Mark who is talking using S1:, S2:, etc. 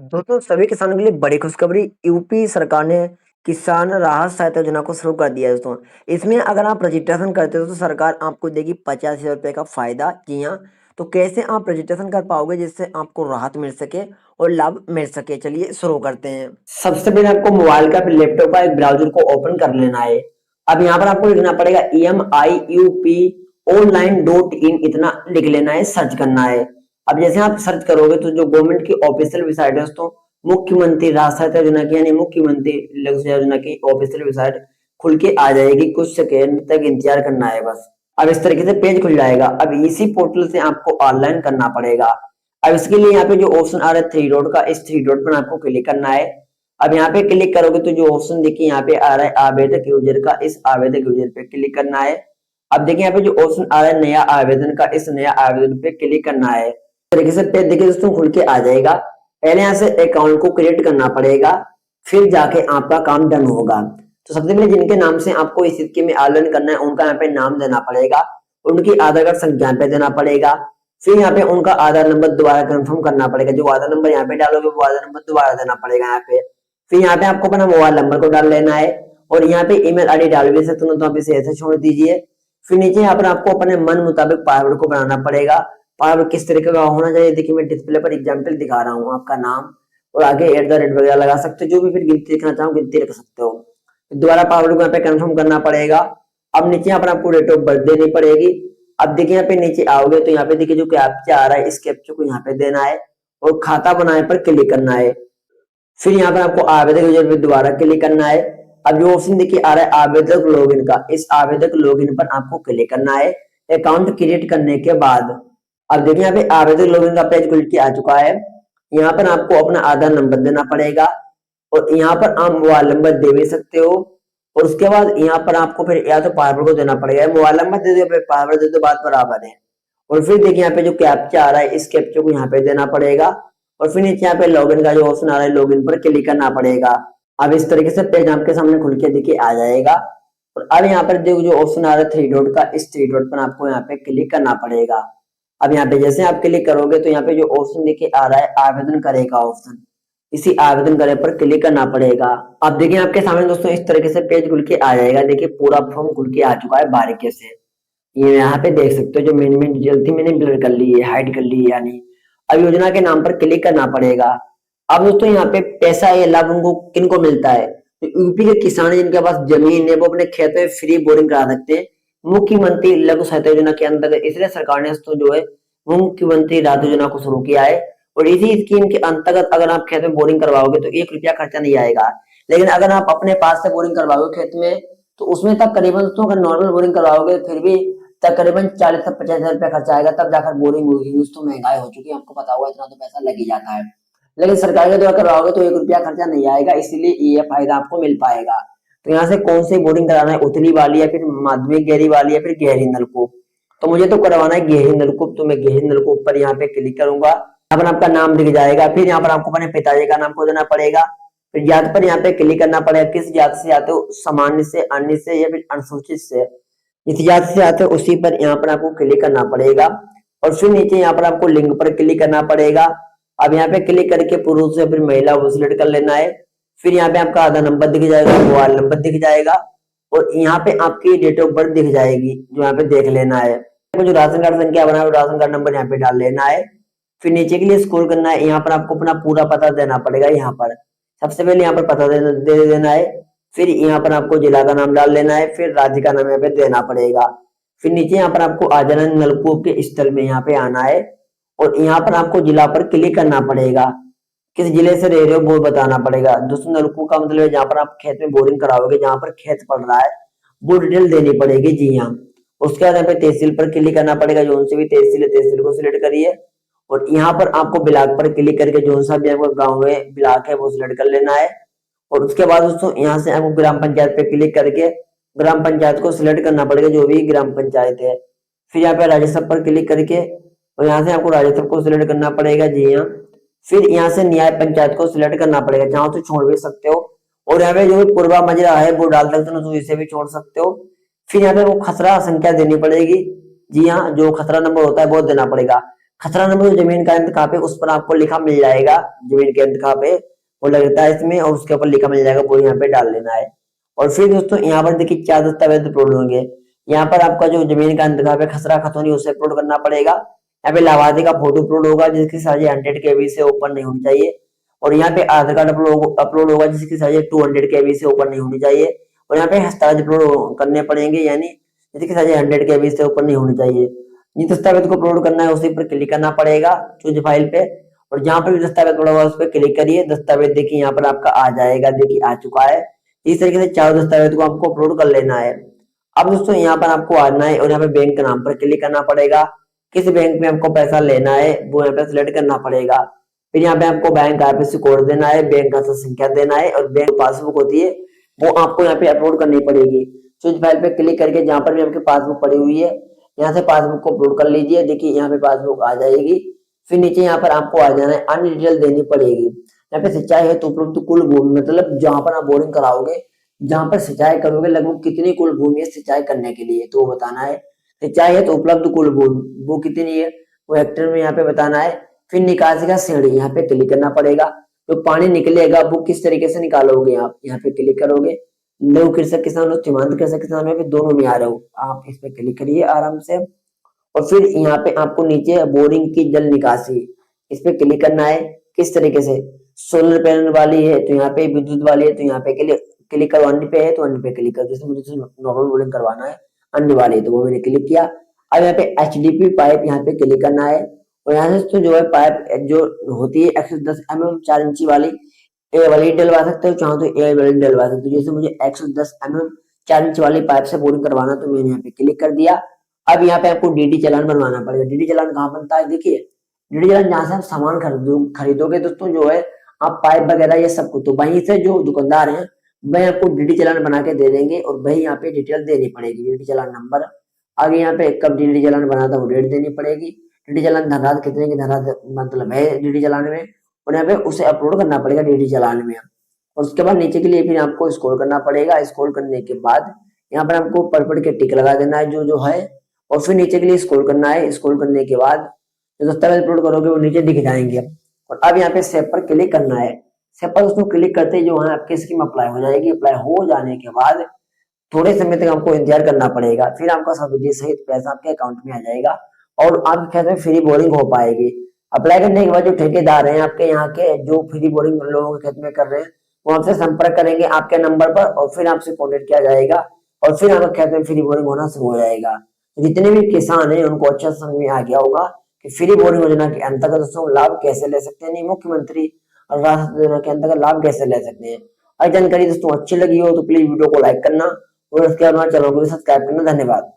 S1: दोस्तों सभी किसानों के लिए बड़ी खुशखबरी। यूपी सरकार ने किसान राहत सहायता योजना को शुरू कर दिया है दोस्तों। इसमें अगर आप रजिस्ट्रेशन करते हो तो सरकार आपको देगी 50,000 रुपये का फायदा। जी हाँ, तो कैसे आप रजिस्ट्रेशन कर पाओगे जिससे आपको राहत मिल सके और लाभ मिल सके, चलिए शुरू करते हैं। सबसे पहले आपको मोबाइल का फिर लैपटॉप का एक ब्राउजर को ओपन कर लेना है। अब यहाँ पर आपको लिखना पड़ेगा EMIUP online.in, इतना लिख लेना है, सर्च करना है। अब जैसे आप सर्च करोगे तो जो गवर्नमेंट की ऑफिशियल वेबसाइट है दोस्तों, मुख्यमंत्री राहत सहायता योजना की यानी मुख्यमंत्री लघु योजना की ऑफिशियल वेबसाइट खुल के आ जाएगी। कुछ सेकेंड तक इंतजार करना है बस। अब इस तरीके से पेज खुल जाएगा। अब इसी पोर्टल से आपको ऑनलाइन करना पड़ेगा। अब इसके लिए यहाँ पे जो ऑप्शन आ रहा है थ्री डॉट का, इस थ्री डॉट पर आपको क्लिक करना है। अब यहाँ पे क्लिक करोगे तो जो ऑप्शन देखिए यहाँ पे आ रहा है आवेदक यूजर का, इस आवेदक यूजर पे क्लिक करना है। अब देखिए यहाँ पे जो ऑप्शन आ रहा है नया आवेदन का, इस नया आवेदन पे क्लिक करना है। तरीके से पेज देखिए दोस्तों खुल के आ जाएगा। पहले यहाँ से अकाउंट को क्रिएट करना पड़ेगा, फिर जाके आपका काम डन होगा। तो सबसे पहले जिनके नाम से आपको इस स्कीम में आवेदन करना है उनका यहाँ पे नाम देना पड़ेगा, उनकी आधार कार्ड संख्या पे देना पड़ेगा। फिर यहाँ पे उनका आधार नंबर दोबारा कंफर्म करना पड़ेगा। जो आधार नंबर यहाँ पे डालोगे वो आधार नंबर दोबारा देना पड़ेगा यहाँ पे। फिर यहाँ पे आपको अपना मोबाइल नंबर को डाल लेना है और यहाँ पे ईमेल आईडी डाल भी सकते हो, तो आप इसे ऐसे छोड़ दीजिए। फिर नीचे यहाँ पर आपको अपने मन मुताबिक पासवर्ड को बनाना पड़ेगा। पासवर्ड किस तरीके का होना चाहिए देखिए, मैं डिस्प्ले पर एग्जांपल दिखा रहा हूँ। आपका नाम और आगे @ वगैरह लगा सकते हो, जो भी फिर गिनती लिखना चाहो गिनती रख सकते हो। दोबारा पासवर्ड को यहाँ पे कंफर्म करना पड़ेगा। अब नीचे यहाँ पर आपको डेट ऑफ बर्थ देनी पड़ेगी। अब देखिए यहाँ पे नीचे आओगे तो यहाँ पे देखिए जो कैप्चा आ रहा है, इस कैप्चा को यहाँ पे देना है और खाता बनाए पर क्लिक करना है। फिर यहाँ पर आपको आवेदक यूजर पे दोबारा क्लिक करना है। अब जो ऑप्शन देखिए आ रहा है आवेदक लॉगिन का, इस आवेदक लॉगिन पर आपको क्लिक करना है अकाउंट क्रिएट करने के बाद। अब देखिए यहाँ पे आवेदक लॉगिन का पेज खुल के आ चुका है। यहाँ पर आपको अपना आधार नंबर देना पड़ेगा और यहाँ पर आप मोबाइल नंबर दे भी सकते हो। और उसके बाद यहाँ पर आपको फिर या तो पासवर्ड को देना पड़ेगा, मोबाइल नंबर दे दो, पासवर्ड दे दो, बात बराबर है। और फिर देखिए यहाँ पे जो कैप्चा आ रहा है, इस कैप्चा को यहाँ पे देना पड़ेगा और फिर नीचे यहाँ पे लॉगिन का जो ऑप्शन आ रहा है लॉगिन पर क्लिक करना पड़ेगा। अब इस तरीके से पेज आपके सामने खुल के देखिए आ जाएगा। और अब यहाँ पर जो ऑप्शन आ रहा है थ्री डॉट का, इस थ्री डॉट पर आपको यहाँ पे क्लिक करना पड़ेगा। अब यहाँ पे जैसे आप क्लिक करोगे तो यहाँ पे जो ऑप्शन देखिए आ रहा है आवेदन करे का ऑप्शन, इसी आवेदन करे पर क्लिक करना पड़ेगा। अब देखिए आपके सामने दोस्तों इस तरीके से पेज खुल के आ जाएगा। देखिए पूरा फॉर्म खुल के आ चुका है बारीकी से। ये यहाँ पे देख सकते हो जो मेन डिटेल थी मैंने ब्लर कर ली है, हाइड कर ली है यानी। अब योजना के नाम पर क्लिक करना पड़ेगा। अब दोस्तों यहाँ पे पैसा या लाभ उनको किनको मिलता है, तो यूपी के किसान हैं जिनके पास जमीन है वो अपने खेत में फ्री बोरिंग करा सकते हैं मुख्यमंत्री लघु सहायता योजना के अंतर्गत। इसलिए सरकार ने दोस्तों जो है मुख्यमंत्री राहत योजना को शुरू किया है। और इसी स्कीम के अंतर्गत अगर आप खेत में बोरिंग करवाओगे तो 1 रुपया खर्चा नहीं आएगा। लेकिन अगर आप अपने पास से बोरिंग करवाओगे खेत में तो उसमें तक करीबन दोस्तों अगर नॉर्मल बोरिंग करवाओगे फिर भी तकरीबन 40 से 50,000 रुपया खर्चा आएगा, तब जाकर बोरिंग होगी। तो महंगाई हो चुकी है, आपको पता होगा, इतना तो पैसा लग ही जाता है। लेकिन सरकार के द्वारा करवाओगे तो 1 रुपया खर्चा नहीं आएगा, इसीलिए ये फायदा आपको मिल पाएगा। तो यहाँ से कौन सी बोरिंग कराना है, उतली वाली या फिर माध्यमिक गहरी वाली या फिर गहरी नलकूप। तो मुझे तो करवाना है गहरी नलकूप, तो मैं गहरी नलकूप पर यहाँ पे क्लिक करूंगा। यहाँ पर आपका नाम दिख जाएगा। फिर यहाँ पर आपको अपने पिताजी का नाम को देना पड़ेगा। फिर जात पर यहाँ पे क्लिक करना पड़ेगा, किस जात से आते हो, सामान्य से, अन्य से या फिर अनुसूचित से। जिस जात से आते हो उसी पर यहाँ पर आपको क्लिक करना पड़ेगा। और फिर नीचे यहाँ पर आपको लिंक पर क्लिक करना पड़ेगा। अब यहाँ पे क्लिक करके पुरुष या फिर महिला वो सिलेक्ट कर लेना है। फिर यहाँ पे आपका आधार नंबर दिख जाएगा, मोबाइल नंबर दिख जाएगा और यहाँ पे आपकी डेट ऑफ बर्थ दिख जाएगी, जो यहाँ पे देख लेना है। जो राशन कार्ड संख्या बना है राशन कार्ड नंबर यहाँ पे डाल लेना है। फिर नीचे के लिए स्क्रॉल करना है। यहाँ पर आपको अपना पूरा पता देना पड़ेगा। यहाँ पर सबसे पहले यहाँ पर पता दे देना है। फिर यहाँ पर आपको जिला का नाम डाल लेना है, फिर राज्य का नाम यहाँ पे देना पड़ेगा। फिर नीचे यहाँ पर आपको आ जाना नलकूप के स्थल में यहाँ पे आना है और यहाँ पर आपको जिला पर क्लिक करना पड़ेगा। किस जिले से रह रहे हो वो बताना पड़ेगा। दोस्तों नलकूप का मतलब है जहाँ पर आप खेत में बोरिंग कराओगे, जहाँ पर खेत पड़ रहा है वो डिटेल देनी पड़ेगी। जी हाँ। उसके बाद यहाँ पे तहसील पर क्लिक करना पड़ेगा, जो सी भी तहसील है तहसील को सिलेक्ट करिए। और यहाँ पर आपको ब्लॉक पर क्लिक करके जो सा भी आपका गाँव है ब्लॉक है वो सिलेक्ट कर लेना है। और उसके बाद दोस्तों यहाँ से आपको ग्राम पंचायत पे क्लिक करके ग्राम पंचायत को सिलेक्ट करना पड़ेगा, जो भी ग्राम पंचायत है। फिर यहाँ पे राज्य सभा पर क्लिक करके और यहाँ से आपको राज्य सभा को सिलेक्ट करना पड़ेगा। जी हाँ। फिर यहाँ से न्याय पंचायत को सिलेक्ट करना पड़ेगा, चाहो तो छोड़ भी सकते हो। और यहाँ पे जो पूर्वा मजरा है वो डाल सकते हो, तो इसे भी छोड़ सकते हो। फिर यहाँ पे वो खसरा संख्या देनी पड़ेगी। जी हाँ, जो खसरा नंबर होता है वो देना पड़ेगा। खसरा नंबर जो जमीन का अंत कहाँ पे, उस पर आपको लिखा मिल जाएगा, जमीन के अंत कहाँ पे वो लगता है इसमें, और उसके ऊपर लिखा मिल जाएगा, वो यहाँ पे डाल लेना है। और फिर दोस्तों यहाँ पर देखिए क्या दस्तावेज अपलोड होंगे। यहाँ पर आपका जो जमीन का अंत कहाँ पे खसरा खतौनी उसे अपलोड करना पड़ेगा। यहाँ पे लाभार्थी का फोटो अपलोड होगा जिसकी साइज 100 KB से ऊपर नहीं होनी चाहिए। और यहाँ पे आधार कार्ड अपलोड होगा जिसकी साइज 200 KB से ऊपर नहीं होनी चाहिए। और यहाँ पे हस्ताक्षर अपलोड करने पड़ेंगे, यानी जिसकी साइज 100 KB से ऊपर नहीं होनी चाहिए। जिस दस्तावेज को अपलोड करना है उसी पर क्लिक करना पड़ेगा चूज फाइल पे, और जहां पर भी दस्तावेज पड़ा हुआ है उस पर क्लिक करिए। दस्तावेज देखिए यहाँ पर आपका आ जाएगा, देखिए आ चुका है। इस तरीके से चारों दस्तावेज को आपको अपलोड कर लेना है। अब दोस्तों यहाँ पर आपको आना है और यहाँ पे बैंक के नाम पर क्लिक करना पड़ेगा। किस बैंक में आपको पैसा लेना है वो यहाँ पे सिलेक्ट करना पड़ेगा। फिर यहाँ पे आपको बैंक आईएफएससी कोड देना है, बैंक खाता संख्या देना है, और बैंक पासबुक होती है वो आपको यहाँ पे अपलोड करनी पड़ेगी। चूज फाइल पे क्लिक करके जहां पर भी आपकी पासबुक पड़ी हुई है यहाँ से पासबुक को अपलोड कर लीजिए। देखिए यहाँ पे पासबुक आ जाएगी। फिर नीचे यहाँ पर आपको आ जाना है, अन्य डिटेल देनी पड़ेगी। यहाँ पे सिंचाई है तो उपलब्ध कुल भूमि, मतलब जहां पर आप बोरिंग कराओगे, जहां पर सिंचाई करोगे, लगभग कितनी कुल भूमि है सिंचाई करने के लिए तो वो बताना है। सिंचाई है तो उपलब्ध कुल भूमि वो कितनी है वो हेक्टेयर में यहाँ पे बताना है। फिर निकासी का श्रेणी यहाँ पे क्लिक करना पड़ेगा। जो पानी निकलेगा वो किस तरीके से निकालोगे आप यहाँ पे क्लिक करोगे। लघु कृषक किसान हो, सीमांत कृषक किसान में भी दोनों में आ रहे हो, आप इस पे क्लिक करिए आराम से। और फिर यहाँ पे आपको नीचे बोरिंग की जल निकासी इस पे क्लिक करना है। किस तरीके से, सोलर पैनल वाली है तो यहाँ पे, विद्युत वाली है तो यहाँ पे क्लिक क्लिक करो, अन्य पे है तो अन्य पे क्लिक करो। जैसे मुझे नॉर्मल बोरिंग करवाना है, अन्य वाली है तो वो मैंने क्लिक किया। अब यहाँ पे एचडीपी पाइप यहाँ पे क्लिक करना है। और यहाँ से तो जो है पाइप जो होती है 110 mm 4 इंची वाली, ए वाली डलवा सकते हो, चाहो तो ए वाली डलवा सकते हो। जैसे मुझे 110 mm 4 इंच वाली पाइप से बोरिंग करवाना तो मैंने यहाँ पे क्लिक कर दिया। अब यहाँ पे आपको डीडी चालान बनवाना पड़ेगा। डीडी चालान कहाँ बनता है, देखिए डीडी चालान जहाँ से आप सामान खरीदोगे दोस्तों, जो है आप पाइप वगैरह ये सब कुछ, तो वहीं से जो दुकानदार हैं वही आपको डीडी चालान बना के दे देंगे, और वही यहाँ पे डिटेल देनी पड़ेगी, डीडी चालान नंबर। आगे यहाँ पे कब डीडी चालान बना था वो डेट देनी पड़ेगी। डीडी चालान धनराशि कितने की धनराशि मतलब है डीडी चालान में, और यहाँ पे उसे अपलोड करना पड़ेगा डीडी चालान में। और उसके बाद नीचे के लिए फिर आपको स्क्रॉल करना पड़ेगा। स्क्रॉल करने के बाद यहाँ पर आपको पढ़ के टिक लगा देना है जो जो है, और फिर नीचे के लिए स्क्रॉल करना है। स्क्रॉल करने के बाद जो दस्तावेज अपलोड करोगे वो नीचे दिख जाएंगे। और अब यहाँ पे सेव पर क्लिक करना है। सेव पर उसको क्लिक करते ही जो है आपकी स्कीम अप्लाई हो जाएगी। अप्लाई हो जाने के बाद थोड़े समय तक आपको इंतजार करना पड़ेगा, फिर आपका सब्सिडी सहित पैसा आपके अकाउंट में आ जाएगा और आप कहते हैं फ्री बोरिंग हो पाएगी। अप्लाई करने के बाद जो ठेकेदार हैं आपके यहाँ के, जो फ्री बोरिंग लोगों के खेत में कर रहे हैं, वो आपसे संपर्क करेंगे आपके नंबर पर, और फिर आपसे कॉन्टेक्ट किया जाएगा, और फिर आपके खेत में फ्री बोरिंग होना शुरू हो जाएगा। तो जितने भी किसान हैं उनको अच्छा समझ में आ गया होगा कि फ्री बोरिंग योजना के अंतर्गत दोस्तों लाभ कैसे ले सकते हैं, नहीं मुख्यमंत्री आवास योजना के अंतर्गत लाभ कैसे ले सकते हैं। अगर जानकारी दोस्तों अच्छी लगी हो तो प्लीज वीडियो को लाइक करना और उसके बाद चैनल को सब्सक्राइब करना। धन्यवाद।